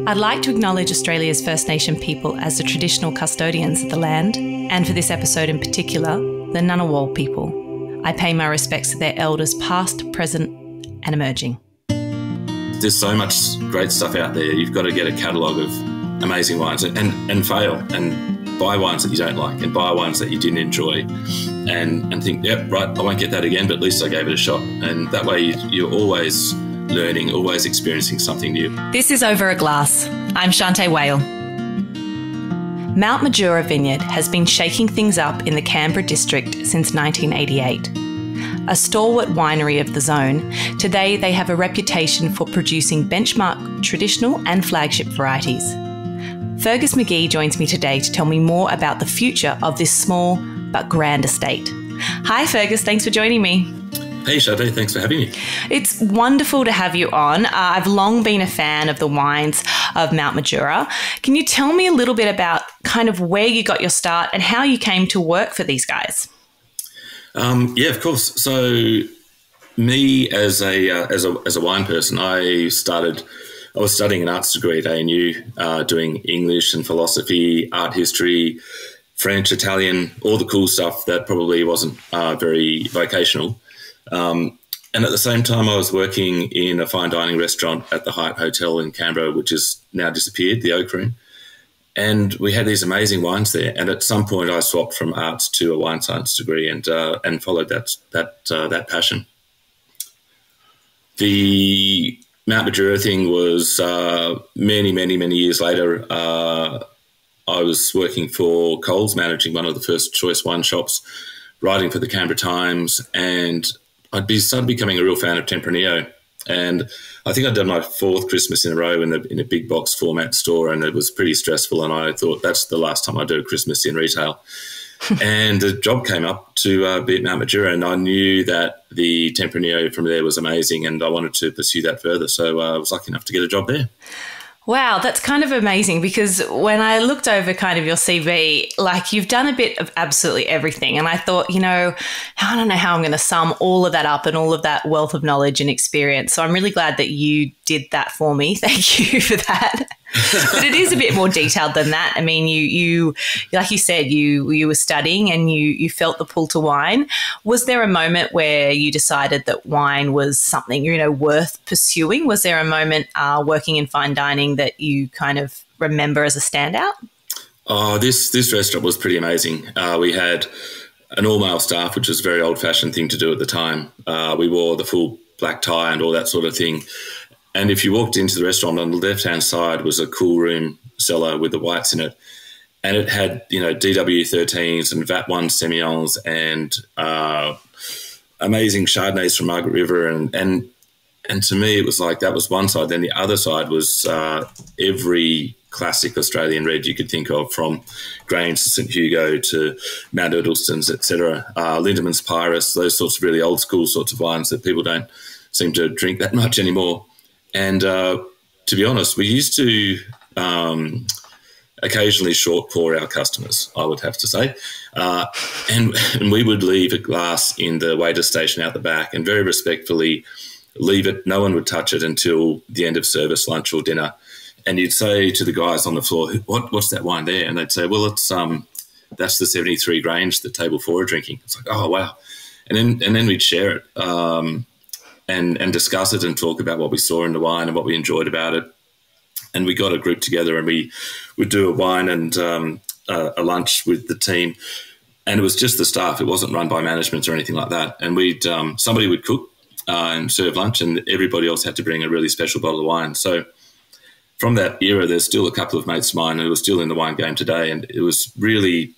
I'd like to acknowledge Australia's First Nation people as the traditional custodians of the land, and for this episode in particular, the Ngunnawal people. I pay my respects to their elders past, present and emerging. There's so much great stuff out there. You've got to get a catalogue of amazing wines and fail and buy wines that you don't like and buy wines that you didn't enjoy and think, yep, right, I won't get that again, but at least I gave it a shot. And that way you're always learning, always experiencing something new. This is Over a Glass. I'm Shante Whale. Mount Majura Vineyard has been shaking things up in the Canberra district since 1988. A stalwart winery of the zone, today they have a reputation for producing benchmark traditional and flagship varieties. Fergus McGhie joins me today to tell me more about the future of this small but grand estate. Hi Fergus, thanks for joining me. Hey Shante, thanks for having me. It's wonderful to have you on. I've long been a fan of the wines of Mount Majura. Can you tell me a little bit about kind of where you got your start and how you came to work for these guys? Yeah, of course. So me as a wine person, I was studying an arts degree at ANU, doing English and philosophy, art history, French, Italian, all the cool stuff that probably wasn't very vocational. And at the same time, I was working in a fine dining restaurant at the Hyatt Hotel in Canberra, which has now disappeared, the Oak Room. And we had these amazing wines there. And at some point, I swapped from arts to a wine science degree and followed that passion. The Mount Majura thing was many years later. I was working for Coles, managing one of the first choice wine shops, writing for the Canberra Times, and I'd started becoming a real fan of Tempranillo. And I think I'd done my fourth Christmas in a row in a big box format store, and it was pretty stressful. And I thought that's the last time I do a Christmas in retail. And a job came up to be at Mount Majura, and I knew that the Tempranillo from there was amazing, and I wanted to pursue that further. So I was lucky enough to get a job there. Wow, that's kind of amazing, because when I looked over kind of your CV, like you've done a bit of absolutely everything. And I thought, I don't know how I'm going to sum all of that up and all of that wealth of knowledge and experience. So I'm really glad that you did that for me. Thank you for that. But it is a bit more detailed than that. I mean, you like you said, you were studying and you felt the pull to wine. Was there a moment where you decided that wine was something, worth pursuing? Was there a moment working in fine dining that you kind of remember as a standout? Oh, this restaurant was pretty amazing. We had an all-male staff, which was a very old-fashioned thing to do at the time. We wore the full black tie and all that sort of thing. And if you walked into the restaurant, on the left-hand side was a cool room cellar with the whites in it. And it had, DW13s and VAT1 Semillons and amazing Chardonnays from Margaret River. And to me, it was like that was one side. Then the other side was every classic Australian red you could think of, from Grange to St Hugo to Mount Edelstons, etc. Lindeman's Pyrus, those sorts of really old school sorts of wines that people don't seem to drink that much anymore. And to be honest, we used to occasionally short pour our customers, I would have to say. And we would leave a glass in the waiter station out the back and very respectfully leave it. No one would touch it until the end of service, lunch or dinner. And you'd say to the guys on the floor, what's that wine there? And they'd say, well, it's that's the 73 Grange that table 4 are drinking. It's like, oh, wow. And then we'd share it. And discuss it and talk about what we saw in the wine and what we enjoyed about it. And we got a group together and we would do a wine and a lunch with the team. And it was just the staff. It wasn't run by management or anything like that. And somebody would cook and serve lunch, and everybody else had to bring a really special bottle of wine. So from that era, there's still a couple of mates of mine who are still in the wine game today. And it was really,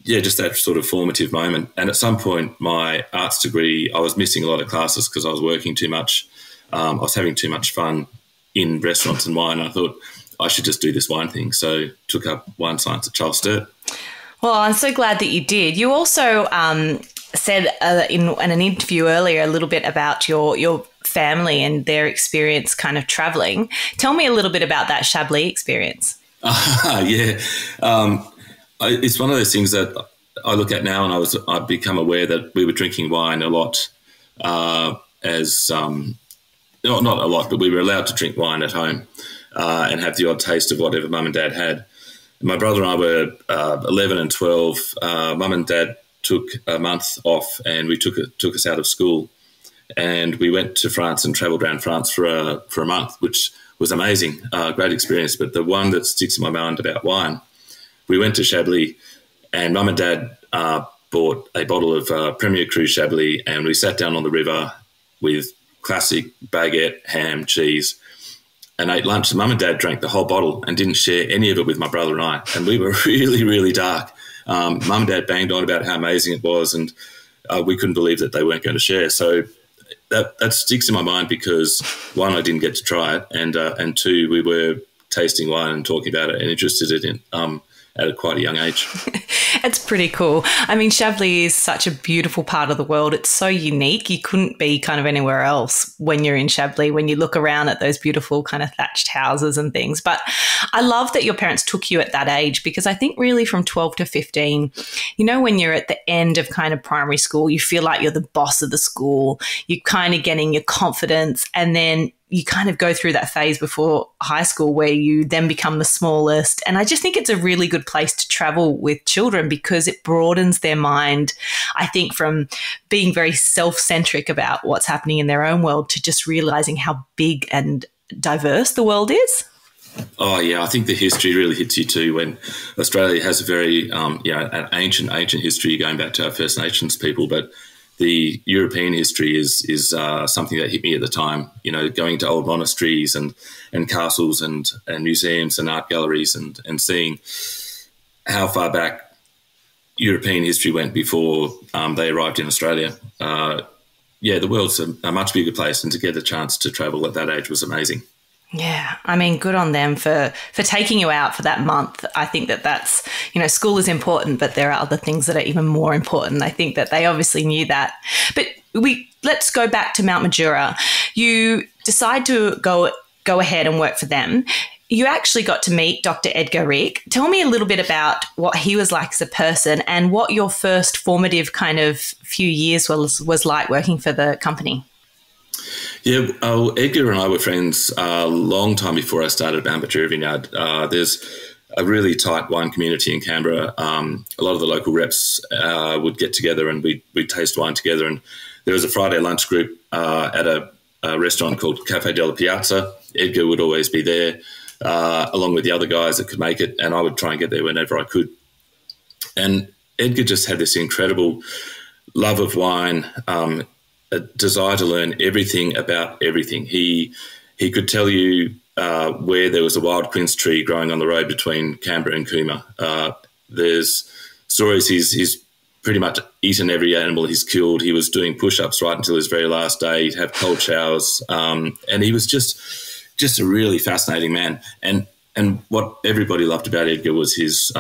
just that sort of formative moment. And at some point, my arts degree, I was missing a lot of classes because I was working too much. I was having too much fun in restaurants and wine. I thought I should just do this wine thing. So took up wine science at Charles Sturt. Well, I'm so glad that you did. You also said in an interview earlier a little bit about your family and their experience kind of travelling. Tell me a little bit about that Chablis experience. Yeah. It's one of those things that I look at now, and I've become aware that we were drinking wine a lot not a lot, but we were allowed to drink wine at home. and have the odd taste of whatever mum and dad had. My brother and I were 11 and 12. Mum and dad took a month off, and took us out of school, and we went to France and travelled around France for a month, which was amazing, great experience. But the one that sticks in my mind about wine, we went to Chablis, and mum and dad bought a bottle of Premier Cru Chablis, and we sat down on the river with classic baguette, ham, cheese, and ate lunch. And mum and dad drank the whole bottle and didn't share any of it with my brother and I. And we were really, really dark. Mum and dad banged on about how amazing it was, and we couldn't believe that they weren't going to share. So that sticks in my mind because, one, I didn't get to try it, and two, we were tasting wine and talking about it and interested in it at quite a young age. It's pretty cool. I mean, Chablis is such a beautiful part of the world. It's so unique. You couldn't be kind of anywhere else when you're in Chablis, when you look around at those beautiful kind of thatched houses and things. But I love that your parents took you at that age, because I think really from 12 to 15, you know, when you're at the end of kind of primary school, you feel like you're the boss of the school. You're kind of getting your confidence, and then you kind of go through that phase before high school where you then become the smallest. And I just think it's a really good place to travel with children because it broadens their mind, I think, from being very self-centric about what's happening in their own world to just realizing how big and diverse the world is. Oh, yeah, I think the history really hits you too when Australia has a very, an ancient history going back to our First Nations people, but the European history is something that hit me at the time, you know, going to old monasteries and castles and museums and art galleries and seeing how far back European history went before they arrived in Australia. The world's a much bigger place, and to get a chance to travel at that age was amazing. Yeah, I mean, good on them for taking you out for that month. I think that's, you know, school is important, but there are other things that are even more important. I think that they obviously knew that. But let's go back to Mount Majura. You decide to go ahead and work for them. You actually got to meet Dr. Edgar Rick. Tell me a little bit about what he was like as a person and what your first formative kind of few years was like working for the company. Yeah, Edgar and I were friends a long time before I started Mount Majura Vineyard. There's a really tight wine community in Canberra. A lot of the local reps would get together and we'd taste wine together. And there was a Friday lunch group at a restaurant called Cafe della Piazza. Edgar would always be there, along with the other guys that could make it, and I would try and get there whenever I could. And Edgar just had this incredible love of wine, a desire to learn everything about everything. He could tell you where there was a wild quince tree growing on the road between Canberra and Cooma. There's stories he's pretty much eaten every animal he's killed. He was doing push-ups right until his very last day. He'd have cold showers, and he was just a really fascinating man. And what everybody loved about Edgar was his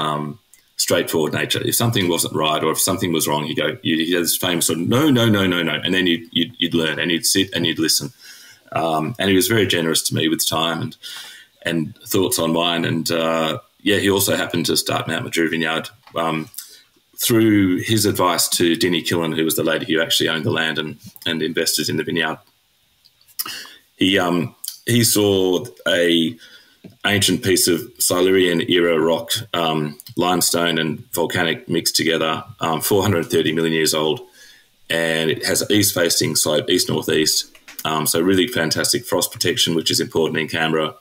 straightforward nature. If something wasn't right or if something was wrong, he had this famous sort of no, and then you'd learn and you'd sit and you'd listen. And he was very generous to me with time and thoughts on wine. And he also happened to start Mount Majura Vineyard through his advice to Dinny Killen, who was the lady who actually owned the land and invested in the vineyard. He saw a ancient piece of Silurian era rock, limestone and volcanic mixed together, 430 million years old, and it has an east-facing slope, east-northeast, so really fantastic frost protection, which is important in Canberra.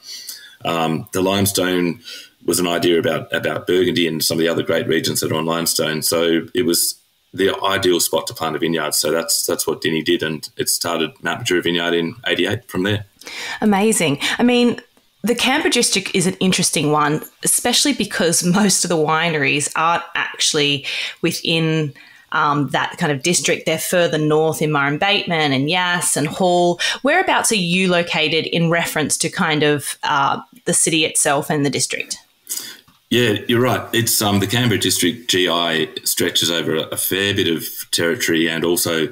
The limestone was an idea about Burgundy and some of the other great regions that are on limestone, so it was the ideal spot to plant a vineyard. So that's what Dinny did, and it started Mount Majura Vineyard in 88 from there. Amazing. I mean, the Canberra district is an interesting one, especially because most of the wineries aren't actually within that kind of district. They're further north in Murrum Bateman and Yass and Hall. Whereabouts are you located in reference to kind of the city itself and the district? Yeah, you're right. It's the Canberra district GI stretches over a fair bit of territory and also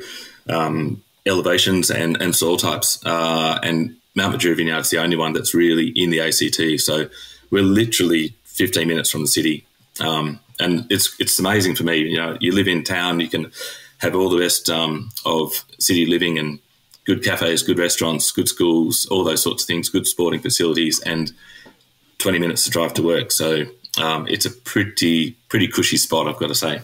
elevations and soil types. And Mount Majura Vineyard is the only one that's really in the ACT. So we're literally 15 minutes from the city. And it's amazing for me. You know, you live in town, you can have all the best of city living and good cafes, good restaurants, good schools, all those sorts of things, good sporting facilities. And 20 minutes to drive to work. So it's a pretty cushy spot, I've got to say.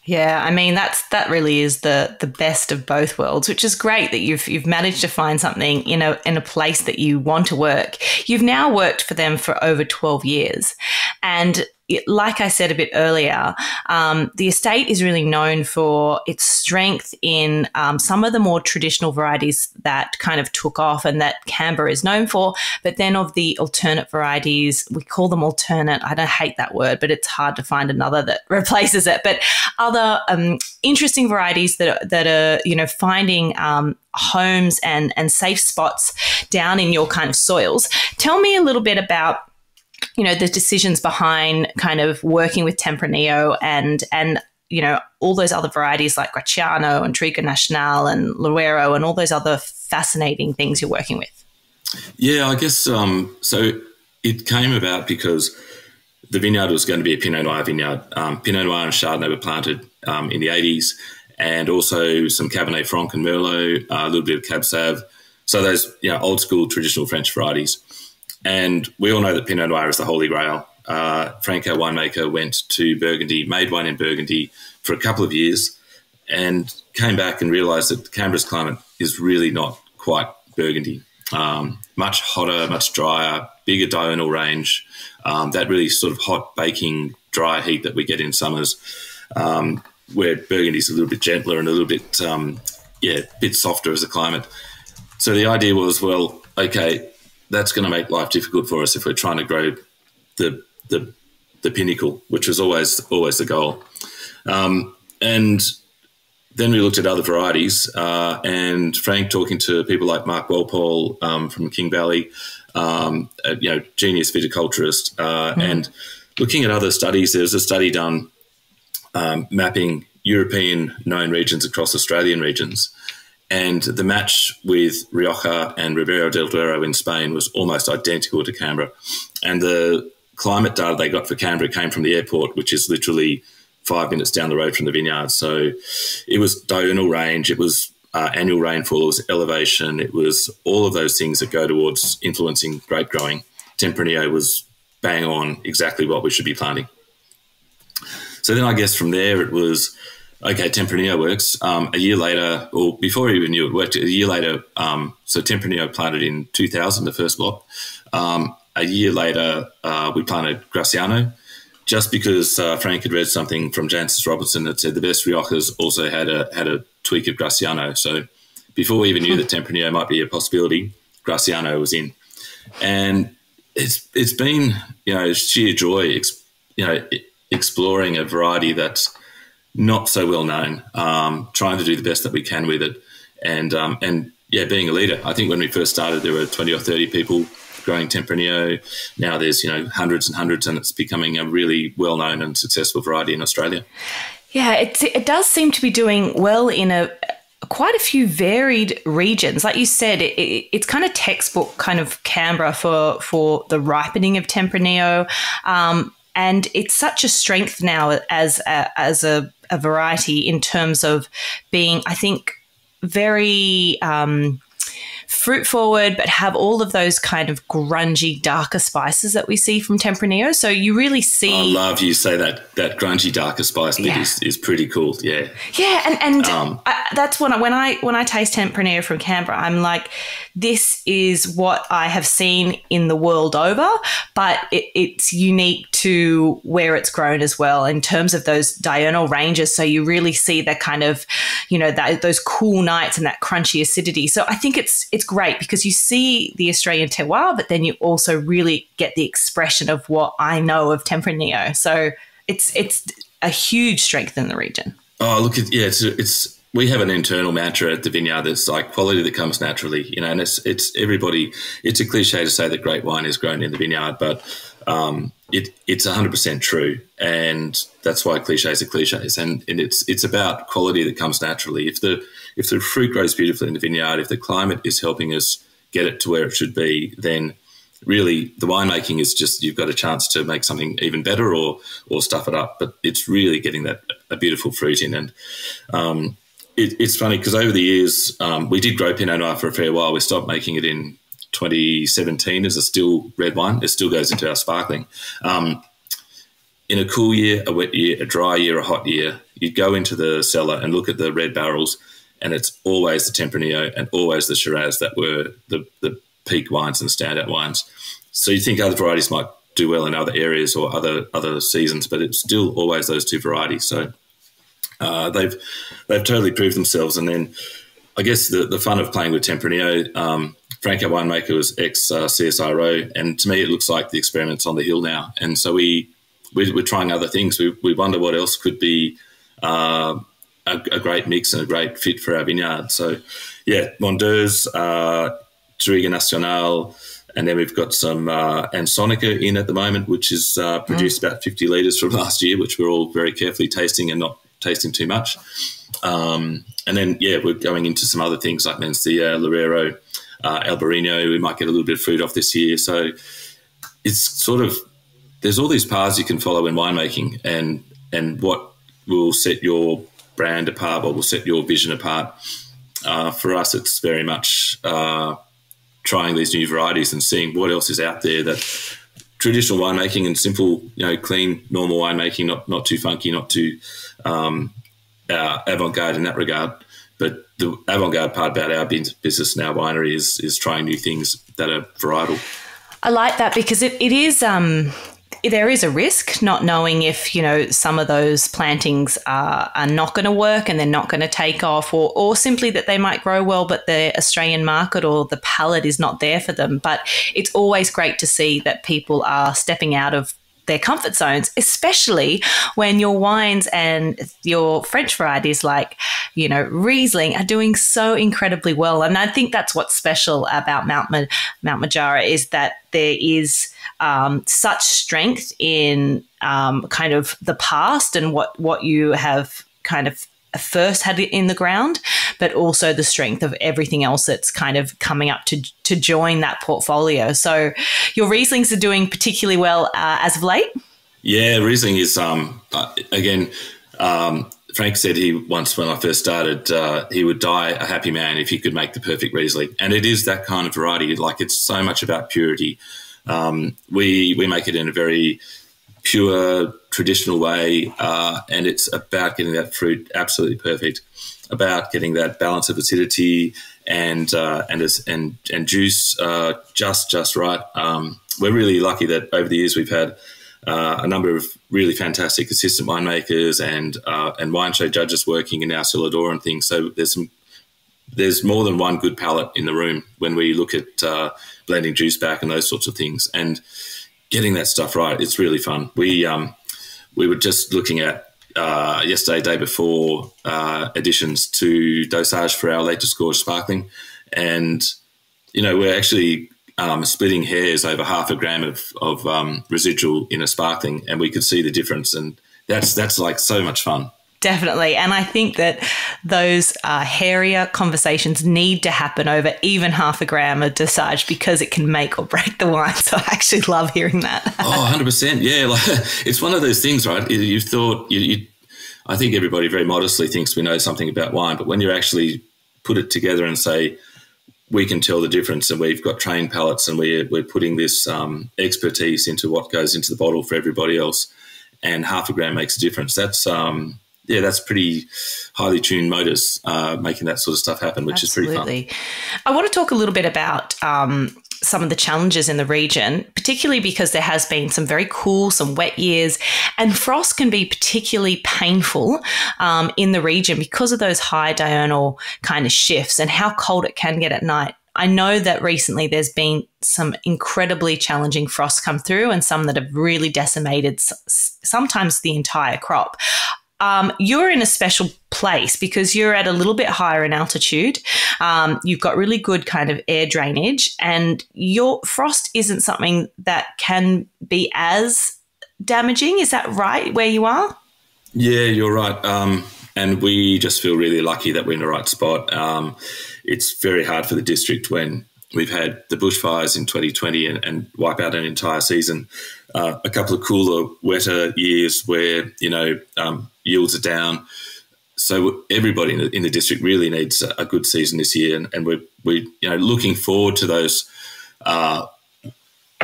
Yeah, I mean that really is the best of both worlds, which is great that you've managed to find something in a place that you want to work. You've now worked for them for over 12 years, and like I said a bit earlier, the estate is really known for its strength in some of the more traditional varieties that kind of took off and that Canberra is known for. But then of the alternate varieties, we call them alternate. I don't hate that word, but it's hard to find another that replaces it. But other interesting varieties that are finding homes and safe spots down in your kind of soils. Tell me a little bit about the decisions behind kind of working with Tempranillo and all those other varieties like Graciano and Trigo Nacional and Loero and all those other fascinating things you're working with. Yeah, I guess so it came about because the vineyard was going to be a Pinot Noir vineyard. Pinot Noir and Chardonnay were planted in the 80s, and also some Cabernet Franc and Merlot, a little bit of Cab Sauv. So those old school traditional French varieties. And we all know that Pinot Noir is the holy grail. Frank, our winemaker, went to Burgundy, made wine in Burgundy for a couple of years, and came back and realised that Canberra's climate is really not quite Burgundy. Much hotter, much drier, bigger diurnal range, that really sort of hot, baking, dry heat that we get in summers, where Burgundy's a little bit gentler and a little bit, bit softer as a climate. So the idea was, well, okay, that's going to make life difficult for us if we're trying to grow the pinnacle, which was always the goal. And then we looked at other varieties, and Frank, talking to people like Mark Walpole from King Valley, genius viticulturist, and looking at other studies. There was a study done mapping European known regions across Australian regions. And the match with Rioja and Ribera del Duero in Spain was almost identical to Canberra. And the climate data they got for Canberra came from the airport, which is literally 5 minutes down the road from the vineyard. So it was diurnal range, it was annual rainfall, it was elevation, it was all of those things that go towards influencing grape growing. Tempranillo was bang on exactly what we should be planting. So then I guess from there it was, okay, Tempranillo works. A year later, or before we even knew it worked, a year later, so Tempranillo planted in 2000, the first block. A year later, we planted Graciano, just because Frank had read something from Jancis Robinson that said the best Riojas also had a tweak of Graciano. So before we even knew that Tempranillo might be a possibility, Graciano was in. And it's been, sheer joy, exploring a variety that's not so well known, trying to do the best that we can with it, and being a leader. I think when we first started, there were 20 or 30 people growing Tempranillo. Now there's hundreds and hundreds, and it's becoming a really well known and successful variety in Australia. Yeah, it does seem to be doing well in quite a few varied regions. Like you said, it's kind of textbook kind of Canberra for the ripening of Tempranillo. And it's such a strength now as a variety in terms of being, I think, very fruit forward, but have all of those kind of grungy, darker spices that we see from Tempranillo. So you really see. I love you say that grungy, darker spice bit is pretty cool. Yeah. Yeah, and that's when I taste Tempranillo from Canberra, I'm like, this is what I have seen in the world over, but it's unique to where it's grown as well in terms of those diurnal ranges. So you really see that kind of, those cool nights and that crunchy acidity. So I think it's great because you see the Australian terroir, but then you also really get the expression of what I know of Tempranillo. So it's a huge strength in the region. Oh, look, it's we have an internal mantra at the vineyard that's like quality that comes naturally, and it's everybody. It's a cliche to say that great wine is grown in the vineyard, but it's 100% true, and that's why cliches are cliches. And it's about quality that comes naturally. If the fruit grows beautifully in the vineyard, if the climate is helping us get it to where it should be, then really the winemaking is just, you've got a chance to make something even better or stuff it up. But it's really getting a beautiful fruit in. And it's funny because over the years we did grow Pinot Noir for a fair while. We stopped making it in 2017 as a still red wine. It still goes into our sparkling. In a cool year, a wet year, a dry year, a hot year, you'd go into the cellar and look at the red barrels, and it's always the Tempranillo and always the Shiraz that were the peak wines and standout wines. So you think other varieties might do well in other areas or other seasons, but it's still always those two varieties. So they've totally proved themselves. And then I guess the fun of playing with Tempranillo, Frank, our winemaker, was ex-CSIRO, and to me it looks like the experiment's on the hill now. And so we're trying other things. We wonder what else could be a great mix and a great fit for our vineyard. So, yeah, Mondeuse, Touriga Nacional, and then we've got some Ansonica in at the moment, which is produced about 50 litres from last year, which we're all very carefully tasting and not tasting too much. And then, yeah, we're going into some other things like Mencia, Lorero, Albarino. We might get a little bit of fruit off this year. So it's sort of, there's all these paths you can follow in winemaking, and what will set your brand apart, what will set your vision apart. For us, it's very much trying these new varieties and seeing what else is out there that traditional winemaking and simple, clean, normal winemaking, not too funky, not too avant-garde in that regard. But the avant-garde part about our business and our winery is trying new things that are varietal. I like that because it is there is a risk not knowing if, some of those plantings are not going to work and they're not going to take off, or simply that they might grow well, but the Australian market or the palate is not there for them. But it's always great to see that people are stepping out of their comfort zones, especially when your wines and your French varieties like, Riesling are doing so incredibly well. And I think that's what's special about Mount Majura is that there is such strength in kind of the past and what you have kind of first had in the ground, but also the strength of everything else that's kind of coming up to join that portfolio. So your Rieslings are doing particularly well as of late? Yeah, Riesling is, again, Frank said once when I first started, he would die a happy man if he could make the perfect Riesling. And it is that kind of variety. Like, it's so much about purity. We make it in a very pure, traditional way, and it's about getting that fruit absolutely perfect, about getting that balance of acidity and juice just right. We're really lucky that over the years we've had a number of really fantastic assistant winemakers and wine show judges working in our cellar door and things. So there's more than one good palate in the room when we look at blending juice back and those sorts of things. And getting that stuff right, it's really fun. We were just looking at yesterday, day before, additions to dosage for our latest Gorge sparkling, and we're actually splitting hairs over 0.5 gram of residual in a sparkling, and we could see the difference, and that's like so much fun. Definitely. And I think that those hairier conversations need to happen over even 0.5 gram of dosage because it can make or break the wine. So I actually love hearing that. 100%. Yeah. It's one of those things, right? I think everybody very modestly thinks we know something about wine, but when you actually put it together and say, we can tell the difference and we've got trained palates and we're putting this expertise into what goes into the bottle for everybody else, and 0.5 gram makes a difference. That's pretty highly tuned motors making that sort of stuff happen, which Absolutely. is pretty fun. I want to talk a little bit about some of the challenges in the region, particularly because there has been some very cool, some wet years, and frost can be particularly painful in the region because of those high diurnal kind of shifts and how cold it can get at night. I know that recently there's been some incredibly challenging frosts come through and some that have really decimated sometimes the entire crop. You're in a special place because you're at a little bit higher in altitude. You've got really good kind of air drainage, and your frost isn't something that can be as damaging. Is that right where you are? Yeah, you're right. And we just feel really lucky that we're in the right spot. It's very hard for the district when we've had the bushfires in 2020 and wipe out an entire season. A couple of cooler, wetter years where, yields are down. So everybody in the district really needs a good season this year. And we're looking forward to those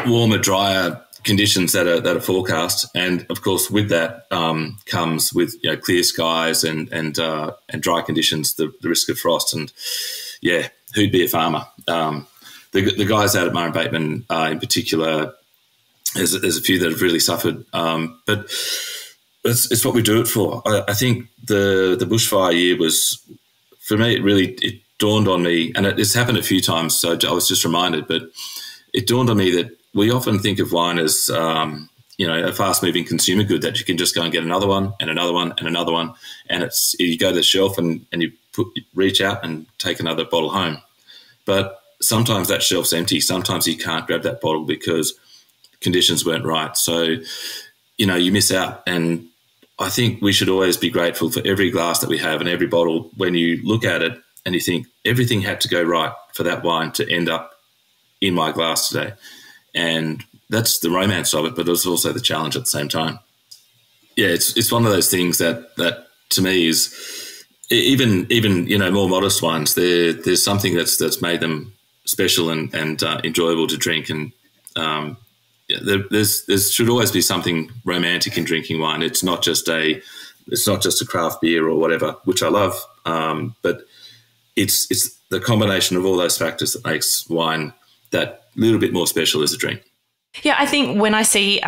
warmer, drier conditions that are forecast, and of course with that comes with clear skies and dry conditions, the risk of frost, and who'd be a farmer? The guys out at Murray Bateman in particular, there's a few that have really suffered, but it's what we do it for. I think the bushfire year was, for me, it dawned on me, and it's happened a few times, so I was just reminded, but it dawned on me that we often think of wine as, a fast-moving consumer good that you can just go and get another one and another one and another one, and you go to the shelf and you reach out and take another bottle home. But sometimes that shelf's empty. Sometimes you can't grab that bottle because conditions weren't right. So, you miss out. And I think we should always be grateful for every glass that we have and every bottle. When you look at it and you think everything had to go right for that wine to end up in my glass today. And that's the romance of it, but it's also the challenge at the same time. Yeah, it's one of those things that to me is even more modest wines. There's something that's made them special and enjoyable to drink, and there should always be something romantic in drinking wine. It's not just a craft beer or whatever, which I love, but it's the combination of all those factors that makes wine that little bit more special as a drink. Yeah, I think when I see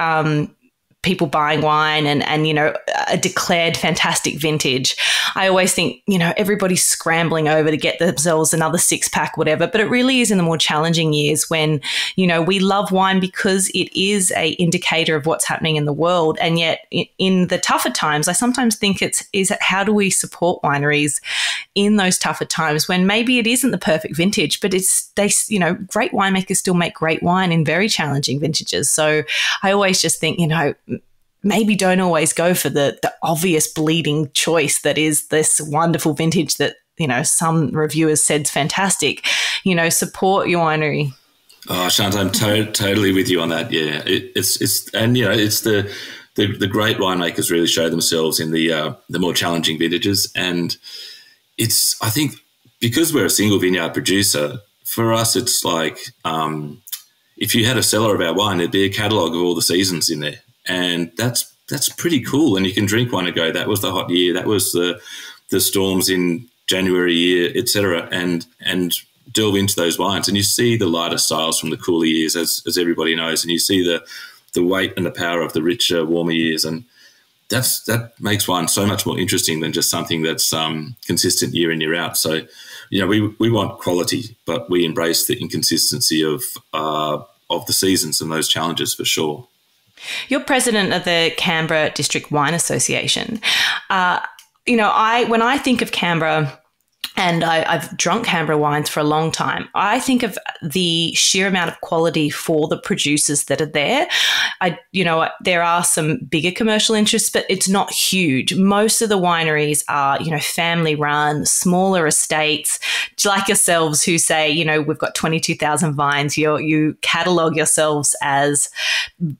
people buying wine and a declared fantastic vintage, I always think, everybody's scrambling over to get themselves another 6-pack, whatever. But it really is in the more challenging years when, we love wine because it is a indicator of what's happening in the world. And yet in the tougher times, I sometimes think is how do we support wineries in those tougher times when maybe it isn't the perfect vintage, but great winemakers still make great wine in very challenging vintages. So I always just think, maybe don't always go for the obvious bleeding choice that is this wonderful vintage that, some reviewers said's fantastic. Support your winery. Oh, Shant, I'm totally with you on that. Yeah, it's the great winemakers really show themselves in the more challenging vintages, and I think because we're a single vineyard producer, for us it's like if you had a cellar of our wine, there'd be a catalogue of all the seasons in there. And that's pretty cool. And you can drink one and go, that was the hot year, that was the storms in January year, etc. And delve into those wines, and you see the lighter styles from the cooler years, as everybody knows, and you see the weight and the power of the richer, warmer years, and that makes wine so much more interesting than just something that's consistent year in, year out. So, we want quality, but we embrace the inconsistency of the seasons and those challenges for sure. You're president of the Canberra District Wine Association. When I think of Canberra, and I've drunk Canberra wines for a long time, I think of the sheer amount of quality for the producers that are there. There are some bigger commercial interests, but it's not huge. Most of the wineries are, family run, smaller estates, like yourselves who say, we've got 22,000 vines. You catalogue yourselves as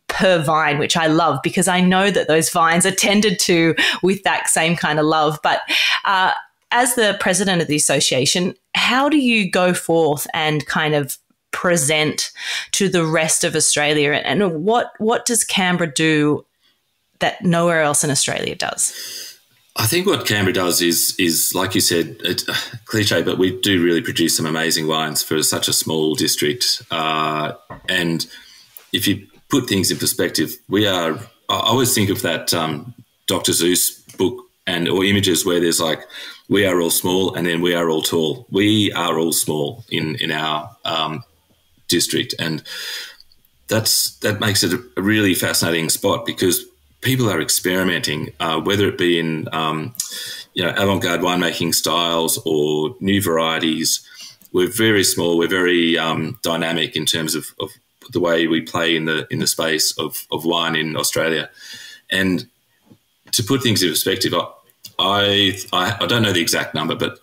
per vine, which I love because I know that those vines are tended to with that same kind of love. But as the president of the association, how do you go forth and kind of present to the rest of Australia? And what does Canberra do that nowhere else in Australia does? I think what Canberra does is like you said, it's cliche, but we do really produce some amazing wines for such a small district. And if you put things in perspective, I always think of that Dr. Seuss book or images where there's like, we are all small and then we are all tall. We are all small in our district, and that makes it a really fascinating spot because people are experimenting, whether it be in avant-garde winemaking styles or new varieties. We're very small. We're very dynamic in terms of the way we play in the space of wine in Australia. And to put things in perspective, I don't know the exact number, but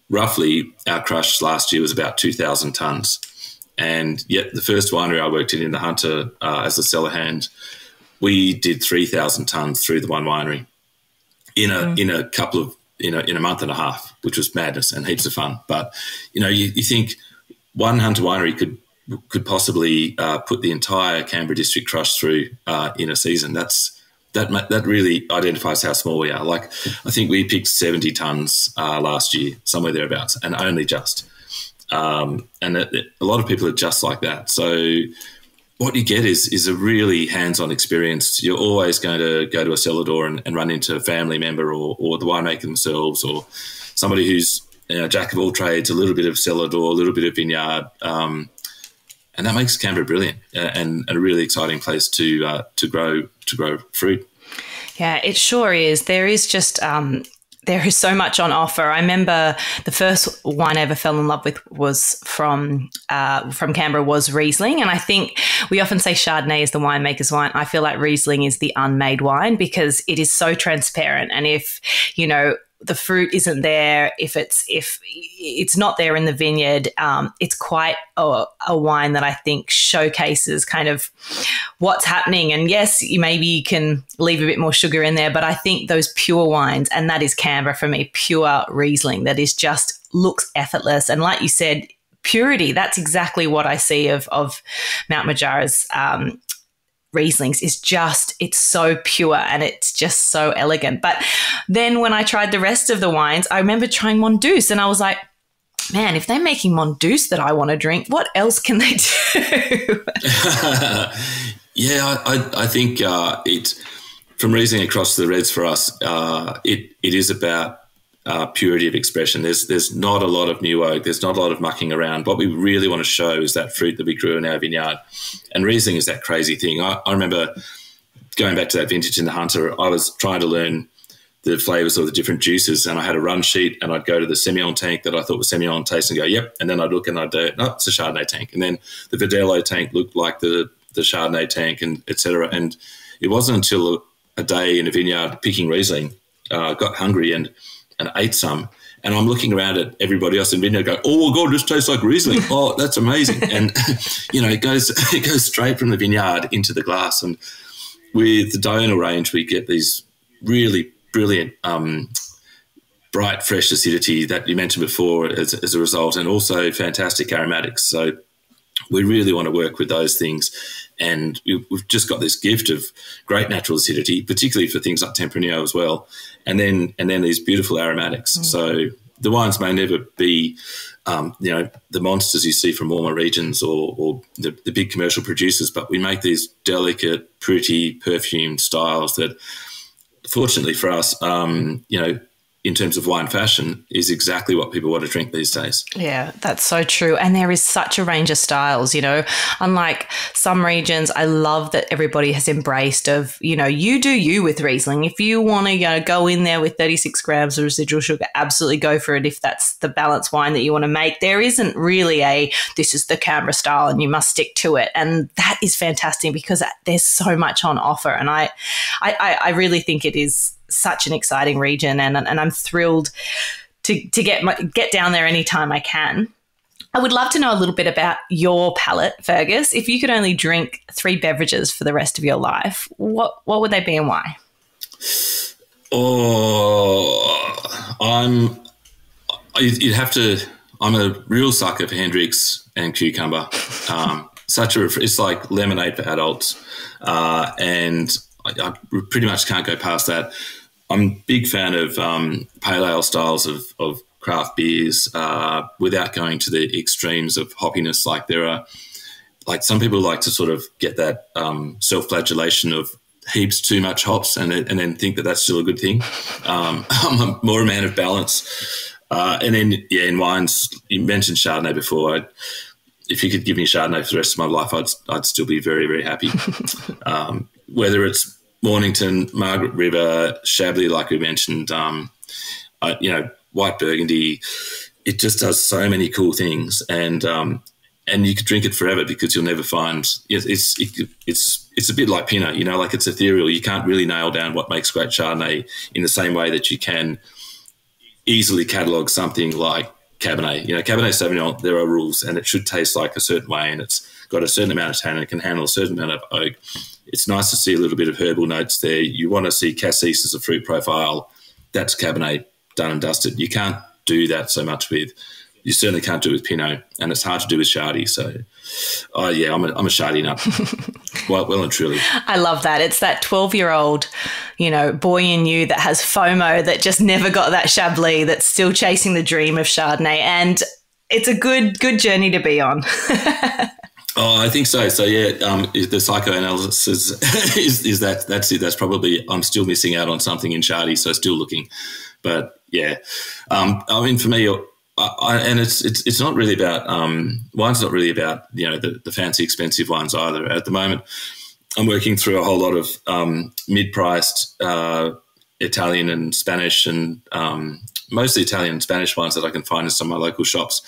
roughly our crush last year was about 2,000 tonnes. And yet the first winery I worked in the Hunter as a cellar hand, we did 3,000 tonnes through the one winery in a couple of in a month and a half, which was madness and heaps of fun. But you think one Hunter winery could could possibly put the entire Canberra district crush through in a season. That really identifies how small we are. Like, I think we picked 70 tonnes last year, somewhere thereabouts, and only just. And a lot of people are just like that. So what you get is a really hands-on experience. You're always going to go to a cellar door and run into a family member or the winemaker themselves, or somebody who's jack of all trades, a little bit of cellar door, a little bit of vineyard, and that makes Canberra brilliant and a really exciting place to grow fruit. Yeah, it sure is. There is just there is so much on offer. I remember the first wine I ever fell in love with was from Canberra was Riesling, and I think we often say Chardonnay is the winemaker's wine. I feel like Riesling is the unmade wine because it is so transparent, and if the fruit isn't there, if it's not there in the vineyard, it's quite a wine that I think showcases kind of what's happening. And yes, maybe you can leave a bit more sugar in there, but I think those pure wines, and that is Canberra for me, pure Riesling, that is just looks effortless. And like you said, purity, that's exactly what I see of Mount Majura's Rieslings is just, it's so pure and it's just so elegant. But then when I tried the rest of the wines, I remember trying Mondouse and I was like, man, if they're making Mondouse that I want to drink, what else can they do? Yeah, I think from Riesling across the Reds for us, it is about purity of expression. There's not a lot of new oak. There's not a lot of mucking around. What we really want to show is that fruit that we grew in our vineyard. And Riesling is that crazy thing. I remember going back to that vintage in the Hunter, I was trying to learn the flavours of the different juices, and I had a run sheet, and I'd go to the Semillon tank that I thought was Semillon taste and go, yep. And then I'd look and I'd go, no, it's a Chardonnay tank. And then the Verdelho tank looked like the Chardonnay tank, and et cetera. And it wasn't until a day in a vineyard picking Riesling, got hungry and ate some, and I'm looking around at everybody else in vineyard going, oh my God, this tastes like Riesling. Oh, that's amazing. And it goes straight from the vineyard into the glass. And with the diurnal range, we get these really brilliant bright fresh acidity that you mentioned before as a result, and also fantastic aromatics. So we really want to work with those things. And we've just got this gift of great natural acidity, particularly for things like Tempranillo as well. And then these beautiful aromatics. Mm. So the wines may never be, the monsters you see from warmer regions or the big commercial producers, but we make these delicate, pretty, perfumed styles that, fortunately for us, in terms of wine fashion, is exactly what people want to drink these days. Yeah, that's so true. And there is such a range of styles, unlike some regions. I love that everybody has embraced of, you do you with Riesling. If you want to go in there with 36 grams of residual sugar, absolutely go for it if that's the balanced wine that you want to make. There isn't really this is the Canberra style and you must stick to it. And that is fantastic because there's so much on offer. And I really think it is such an exciting region, and I'm thrilled to get down there anytime I can. I would love to know a little bit about your palate, Fergus. If you could only drink 3 beverages for the rest of your life, what would they be and why? I'm a real sucker for Hendrick's and cucumber. It's like lemonade for adults, and I pretty much can't go past that. I'm a big fan of pale ale styles of craft beers without going to the extremes of hoppiness. Like there are, some people like to sort of get that self-flagellation of heaps too much hops and then think that that's still a good thing. I'm more a man of balance. And then, in wines, you mentioned Chardonnay before. If you could give me Chardonnay for the rest of my life, I'd still be very, very happy. Whether it's Mornington, Margaret River, Chablis, like we mentioned, white Burgundy, it just does so many cool things, and you could drink it forever because you'll never find. It's a bit like Pinot, it's ethereal. You can't really nail down what makes great Chardonnay in the same way that you can easily catalogue something like Cabernet. Cabernet Sauvignon, there are rules, and it should taste like a certain way, and it's got a certain amount of tannin, it can handle a certain amount of oak. It's nice to see a little bit of herbal notes there. You want to see cassis as a fruit profile. That's Cabernet done and dusted. You can't do that so much with you certainly can't do with Pinot, and it's hard to do with Shardy. So, I'm a Shardy nut, well and truly. I love that. It's that 12-year-old, boy in you that has FOMO, that just never got that Chablis, that's still chasing the dream of Chardonnay, and it's a good journey to be on. Oh, I think so. So yeah, the psychoanalysis is that's it. That's probably, I'm still missing out on something in Shardy, so still looking. But yeah, I mean, for me, and it's not really about wine's not really about the fancy expensive ones either. At the moment, I'm working through a whole lot of mid-priced Italian and Spanish, and mostly Italian and Spanish wines that I can find in some of my local shops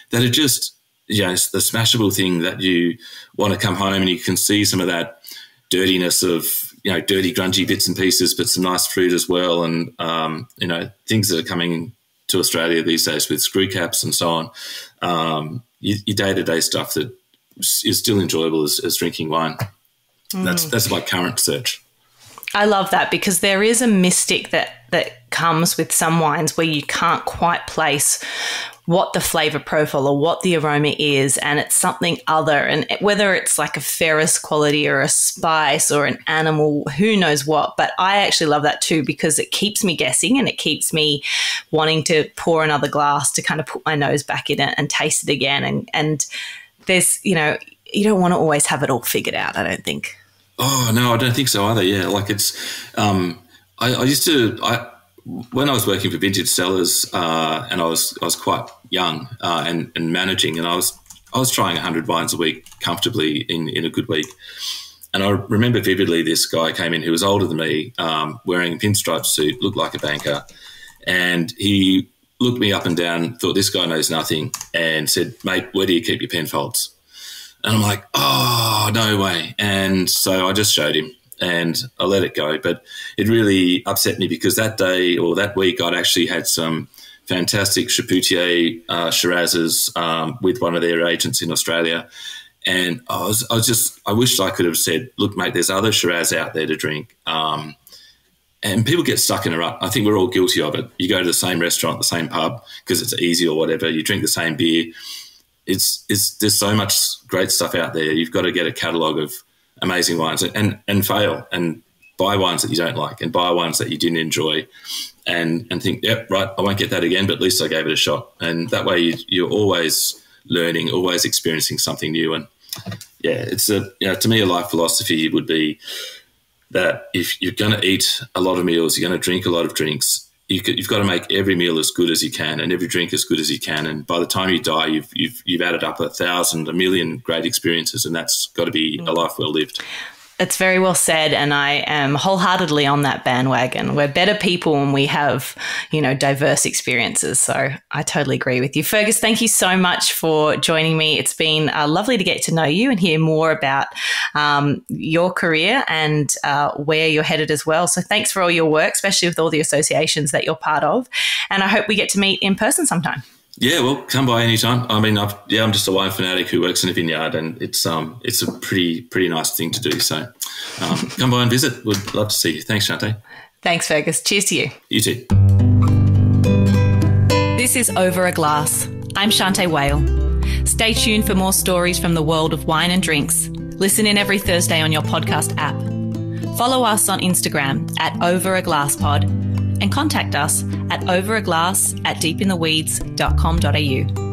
that are just, it's the smashable thing that you want to come home and you can see some of that dirtiness of, dirty, grungy bits and pieces, but some nice fruit as well. And, things that are coming to Australia these days with screw caps and so on, your day-to-day stuff that is still enjoyable as drinking wine. That's my current search. I love that, because there is a mystic that comes with some wines where you can't quite place what the flavour profile or what the aroma is, and it's something other. And whether it's like a ferrous quality or a spice or an animal, who knows what. But I actually love that too, because it keeps me guessing and it keeps me wanting to pour another glass to kind of put my nose back in it and taste it again. And there's, you don't want to always have it all figured out, I don't think. Oh, no, I don't think so either. Yeah, like it's when I was working for Vintage Cellars, and I was quite young and managing, and I was trying 100 wines a week comfortably in a good week. And I remember vividly this guy came in who was older than me, wearing a pinstripe suit, looked like a banker, and he looked me up and down, thought this guy knows nothing, and said, "Mate, where do you keep your Penfolds?" And I'm like, oh, no way. And so I just showed him and I let it go. But it really upset me because that day or that week I'd actually had some fantastic Chapoutier Shirazes with one of their agents in Australia. And I wished I could have said, look, mate, there's other Shiraz out there to drink. And people get stuck in a rut. I think we're all guilty of it. You go to the same restaurant, the same pub, because it's easy or whatever. You drink the same beer. There's so much great stuff out there. You've got to get a catalogue of amazing wines and fail and buy wines that you don't like and buy wines that you didn't enjoy and think, yep, right, I won't get that again, but at least I gave it a shot. And that way you're always learning, always experiencing something new. And yeah, it's to me, a life philosophy would be that if you're going to eat a lot of meals, you're going to drink a lot of drinks, you've got to make every meal as good as you can and every drink as good as you can. And by the time you die, you've added up 1,000, 1,000,000 great experiences, and that's got to be a life well lived. It's very well said, and I am wholeheartedly on that bandwagon. We're better people when we have, diverse experiences. So I totally agree with you. Fergus, thank you so much for joining me. It's been lovely to get to know you and hear more about your career and where you're headed as well. So thanks for all your work, especially with all the associations that you're part of. And I hope we get to meet in person sometime. Yeah, well, come by anytime. I mean, I'm just a wine fanatic who works in a vineyard, and it's a pretty nice thing to do. So come by and visit. We'd love to see you. Thanks, Shante. Thanks, Fergus. Cheers to you. You too. This is Over a Glass. I'm Shante Whale. Stay tuned for more stories from the world of wine and drinks. Listen in every Thursday on your podcast app. Follow us on Instagram at overaglasspod and contact us at overaglass@deepintheweeds.com.au.